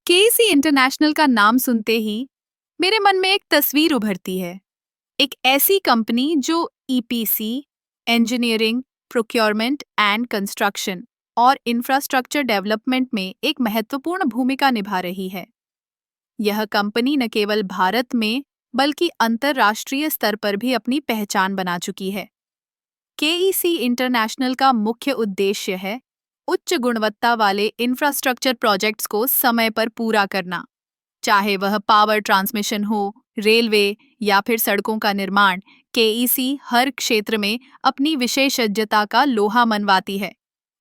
केसी international का नाम सुनते ही मेरे मन में एक तस्वीर उभरती है। एक ऐसी कंपनी जो EPC, engineering, procurement and construction और इंफ्रास्ट्रक्चर डेवलपमेंट में एक महत्वपूर्ण भूमिका निभा रही है। यह कंपनी न केवल भारत में बल्कि अंतर्राष्ट्रीय स्तर पर भी अपनी पहचान बना चुकी है। केईसी इंटरनेशनल का मुख्य उद्देश्य है उच्च गुणवत्ता वाले इंफ्रास्ट्रक्चर प्रोजेक्ट्स को समय पर पूरा करना, चाहे वह पावर ट्रांसमिशन हो, रेलवे या फिर सड़कों का निर्माण। केईसी हर क्षेत्र में अपनी विशेषज्ञता का लोहा मनवाती है।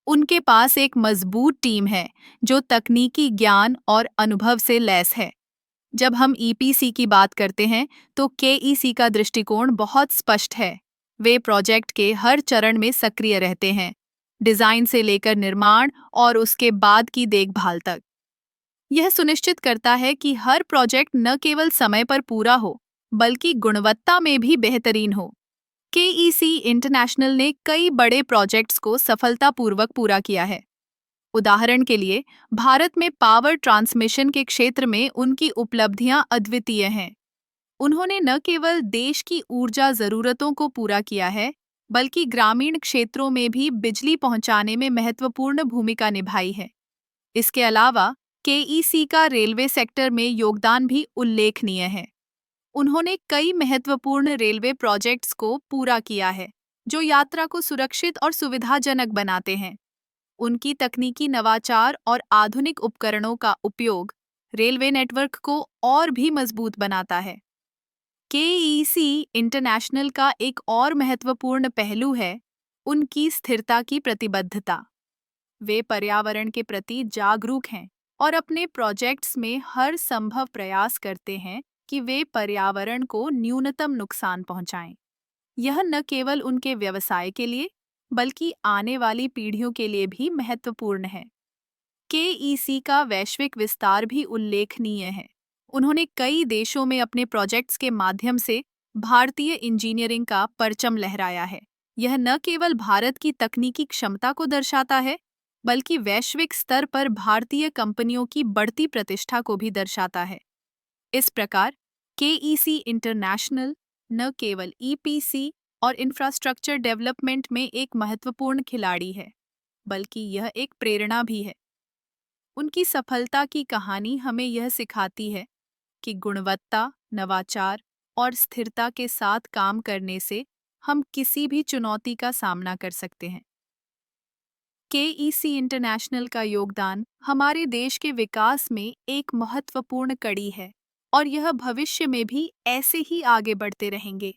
उनके पास एक मजबूत टीम है जो तकनीकी ज्ञान और अनुभव से लैस है। जब हम ईपीसी की बात करते हैं तो केईसी का दृष्टिकोण बहुत स्पष्ट है। वे प्रोजेक्ट के हर चरण में सक्रिय रहते हैं, डिजाइन से लेकर निर्माण और उसके बाद की देखभाल तक। यह सुनिश्चित करता है कि हर प्रोजेक्ट न केवल समय पर पूरा हो, बल्कि गुणवत्ता में भी बेहतरीन हो। केईसी इंटरनेशनल ने कई बड़े प्रोजेक्ट्स को सफलतापूर्वक पूरा किया है। उदाहरण के लिए, भारत में पावर ट्रांसमिशन के क्षेत्र में उनकी उपलब्धियां अद्वितीय हैं। उन्होंने न केवल देश की ऊर्जा जरूरतों को पूरा किया है, बल्कि ग्रामीण क्षेत्रों में भी बिजली पहुंचाने में महत्वपूर्ण भूमिका निभाई है। इसके अलावा केईसी का रेलवे सेक्टर में योगदान भी उल्लेखनीय है। उन्होंने कई महत्वपूर्ण रेलवे प्रोजेक्ट्स को पूरा किया है, जो यात्रा को सुरक्षित और सुविधाजनक बनाते हैं। उनकी तकनीकी नवाचार और आधुनिक उपकरणों का उपयोग रेलवे नेटवर्क को और भी मजबूत बनाता है। केईसी इंटरनेशनल का एक और महत्वपूर्ण पहलू है उनकी स्थिरता की प्रतिबद्धता। वे पर्यावरण के प्रति जागरूक हैं और अपने प्रोजेक्ट्स में हर संभव प्रयास करते हैं कि वे पर्यावरण को न्यूनतम नुकसान पहुंचाएं। यह न केवल उनके व्यवसाय के लिए बल्कि आने वाली पीढ़ियों के लिए भी महत्वपूर्ण है। केईसी का वैश्विक विस्तार भी उल्लेखनीय है। उन्होंने कई देशों में अपने प्रोजेक्ट्स के माध्यम से भारतीय इंजीनियरिंग का परचम लहराया है। यह न केवल भारत की तकनीकी क्षमता को दर्शाता है, बल्कि वैश्विक स्तर पर भारतीय कंपनियों की बढ़ती प्रतिष्ठा को भी दर्शाता है। इस प्रकार केईसी इंटरनेशनल न केवल ईपीसी और इंफ्रास्ट्रक्चर डेवलपमेंट में एक महत्वपूर्ण खिलाड़ी है, बल्कि यह एक प्रेरणा भी है। उनकी सफलता की कहानी हमें यह सिखाती है कि गुणवत्ता, नवाचार और स्थिरता के साथ काम करने से हम किसी भी चुनौती का सामना कर सकते हैं। केईसी इंटरनेशनल का योगदान हमारे देश के विकास में एक महत्वपूर्ण कड़ी है और यह भविष्य में भी ऐसे ही आगे बढ़ते रहेंगे।